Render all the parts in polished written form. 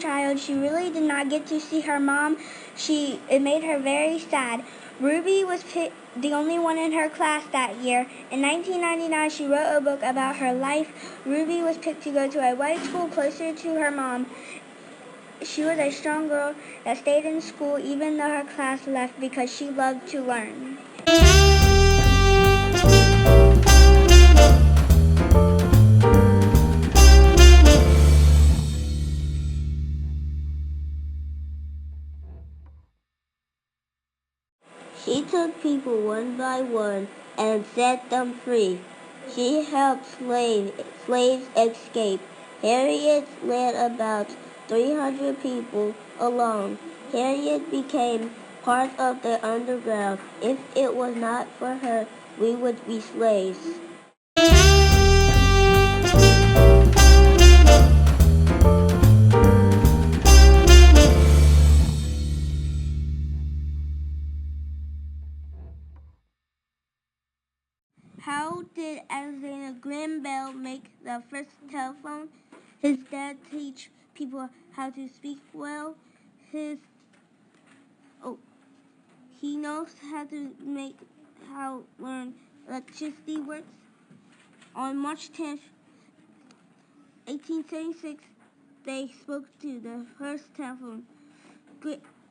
child, she really did not get to see her mom. It made her very sad. Ruby was the only one in her class that year. In 1999, she wrote a book about her life. Ruby was picked to go to a white school closer to her mom. She was a strong girl that stayed in school even though her class left because she loved to learn. She took people one by one and set them free. She helped slaves escape. Harriet led about 300 people alone. Harriet became part of the underground. If it was not for her, we would be slaves. How did Alexander Graham Bell make the first telephone? His dad teach people how to speak well. He knows how learn electricity works. On March 10th, 1876, they spoke to the first telephone.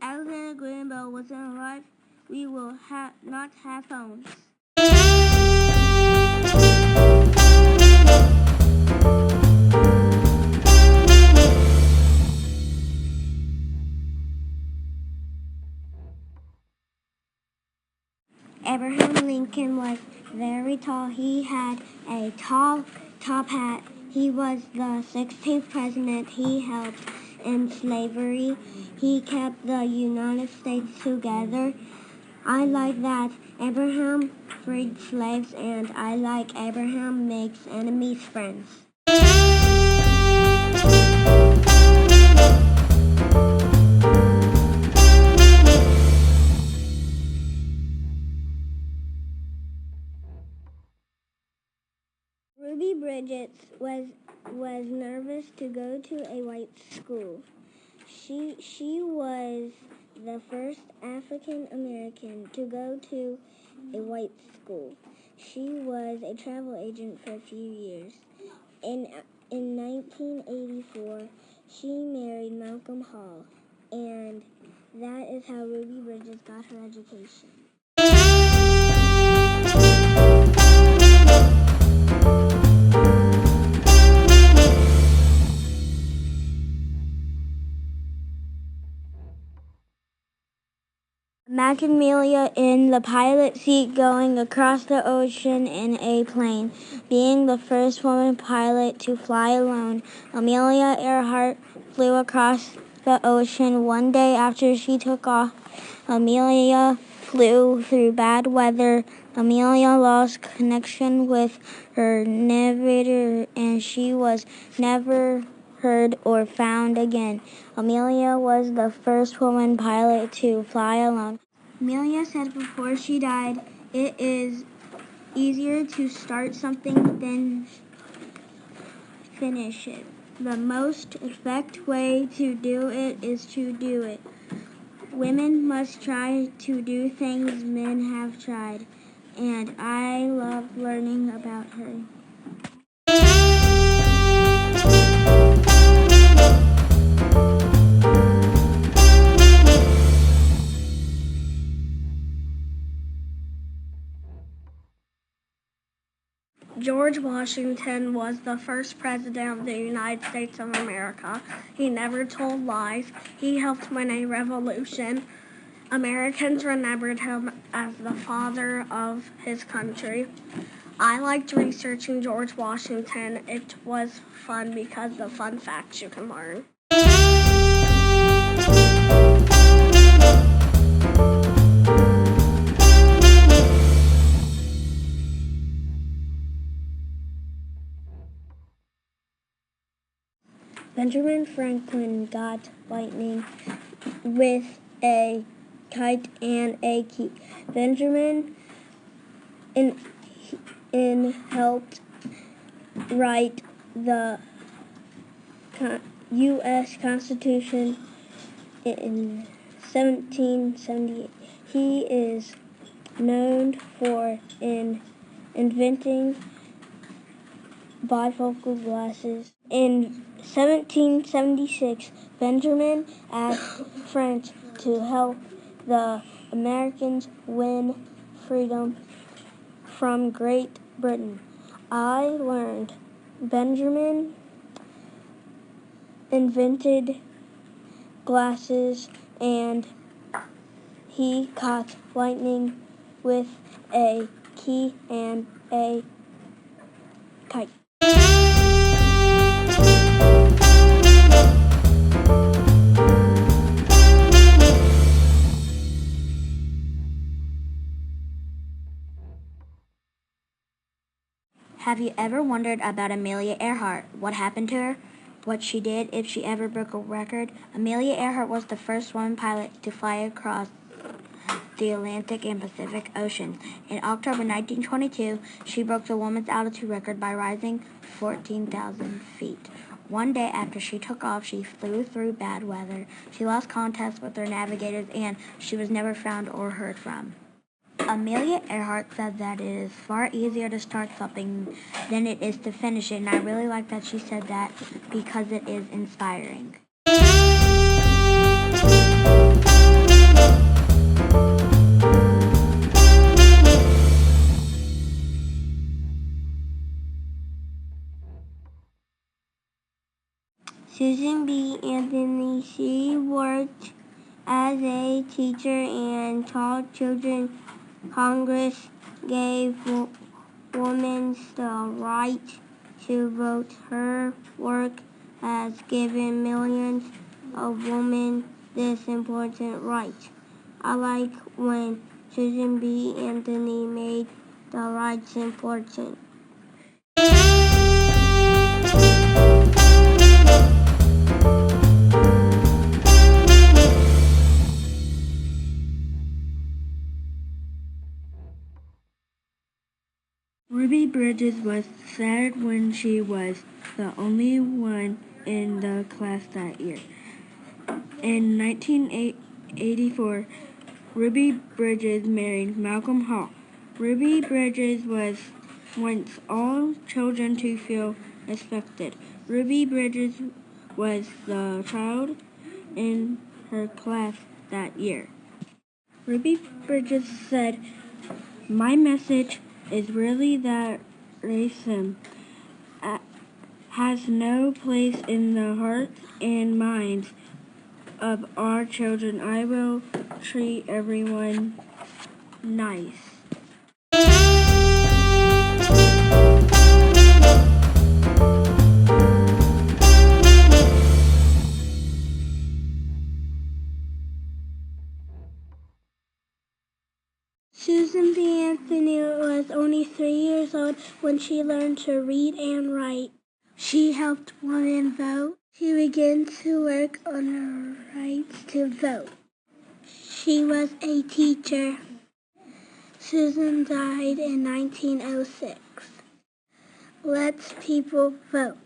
Alexander Graham Bell wasn't alive. We will not have phones. Abraham Lincoln was very tall. He had a tall top hat. He was the 16th president. He helped in slavery. He kept the United States together. I like that Abraham freed slaves, and I like Abraham makes enemies friends. Ruby Bridges was nervous to go to a white school. She was the first African American to go to a white school. She was a travel agent for a few years. In 1984, she married Malcolm Hall, and that is how Ruby Bridges got her education. Amelia in the pilot seat going across the ocean in a plane, being the first woman pilot to fly alone. Amelia Earhart flew across the ocean one day after she took off. Amelia flew through bad weather. Amelia lost connection with her navigator and she was never heard or found again. Amelia was the first woman pilot to fly alone. Amelia said before she died, "It is easier to start something than finish it. The most effective way to do it is to do it. Women must try to do things men have tried." And I love learning about her. George Washington was the first president of the United States of America. He never told lies. He helped win a revolution. Americans remembered him as the father of his country. I liked researching George Washington. It was fun because of the fun facts you can learn. Benjamin Franklin got lightning with a kite and a key. Benjamin helped write the U.S. Constitution in 1778. He is known for inventing bifocal glasses. In 1776, Benjamin asked France to help the Americans win freedom from Great Britain. I learned Benjamin invented glasses and he caught lightning with a key and a kite. Have you ever wondered about Amelia Earhart? What happened to her? What she did, if she ever broke a record? Amelia Earhart was the first woman pilot to fly across the Atlantic and Pacific Oceans. In October 1922, she broke the woman's altitude record by rising 14,000 feet. One day after she took off, she flew through bad weather. She lost contact with her navigators and she was never found or heard from. Amelia Earhart said that it is far easier to start something than it is to finish it, and I really like that she said that because it is inspiring. Susan B. Anthony, she worked as a teacher and taught children. Congress gave women the right to vote. Her work has given millions of women this important right. I like when Susan B. Anthony made the rights important. Ruby Bridges was sad when she was the only one in the class that year. In 1984, Ruby Bridges married Malcolm Hall. Ruby Bridges wants all children to feel respected. Ruby Bridges was the child in her class that year. Ruby Bridges said, "My message is really that racism has no place in the hearts and minds of our children. I will treat everyone nice." Susan B. Anthony was only 3 years old when she learned to read and write. She helped women vote. She began to work on her rights to vote. She was a teacher. Susan died in 1906. Let's people vote.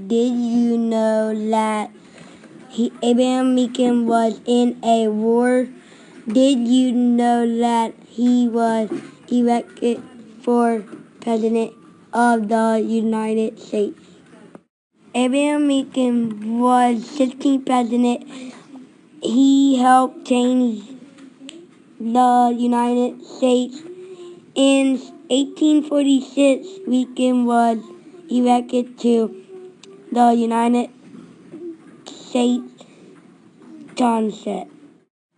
Did you know that Abraham Lincoln was in a war? Did you know that he was elected for President of the United States? Abraham Lincoln was 16th president. He helped change the United States. In 1846, Lincoln was elected to the United States Congress.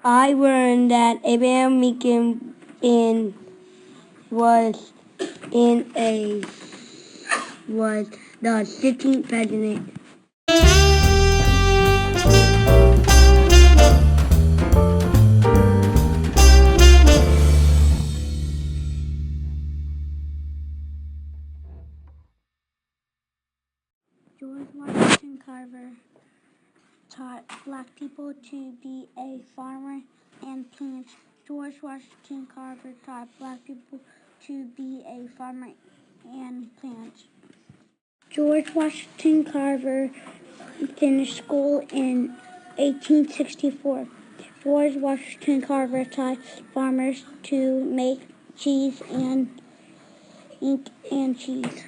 I learned that Abraham Lincoln was the 16th president. George Washington Carver. taught black people to be a farmer and plant. George Washington Carver taught black people to be a farmer and plant. George Washington Carver finished school in 1864. George Washington Carver taught farmers to make cheese and ink and cheese.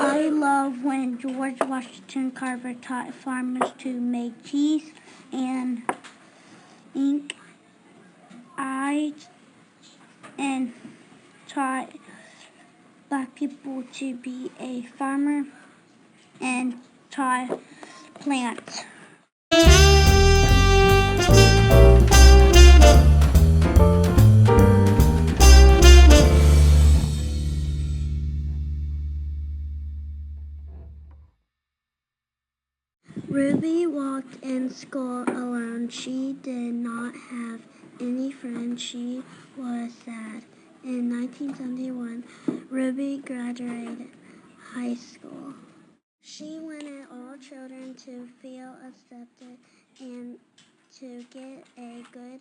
I love when George Washington Carver taught farmers to make cheese and ink. And taught black people to be a farmer and taught plants. Ruby walked in school alone. She did not have any friends. She was sad. In 1971, Ruby graduated high school. She wanted all children to feel accepted and to get a good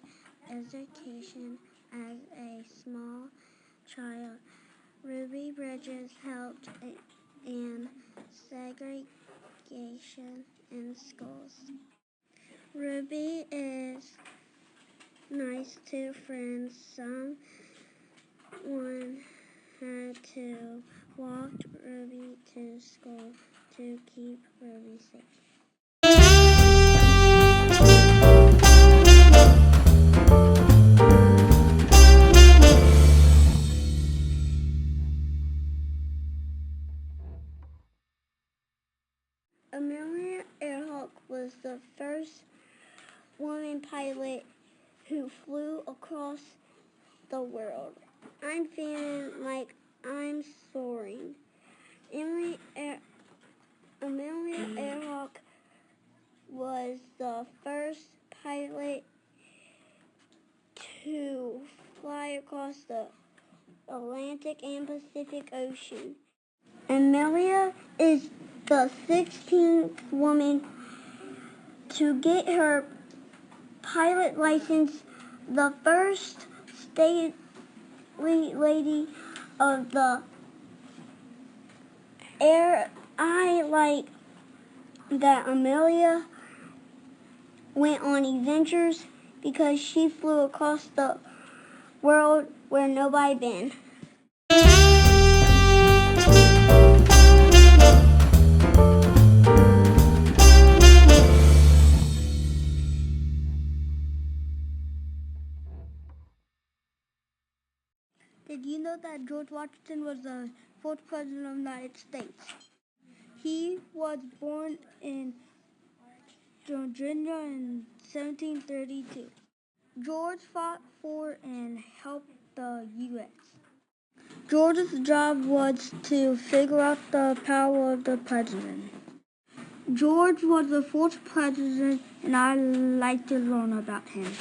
education as a small child. Ruby Bridges helped in segregation in schools. Ruby is nice to friends. Someone had to walk Ruby to school to keep Ruby safe. Amelia Earhart was the first woman pilot who flew across the world. I'm feeling like I'm soaring. Amelia Earhart was the first pilot to fly across the Atlantic and Pacific Ocean. Amelia is the 16th woman to get her pilot license, the first state lady of the air. I like that Amelia went on adventures because she flew across the world where nobody been. Did you know that George Washington was the fourth president of the United States? He was born in Virginia in 1732. George fought for and helped the U.S. George's job was to figure out the power of the president. George was the fourth president, and I like to learn about him.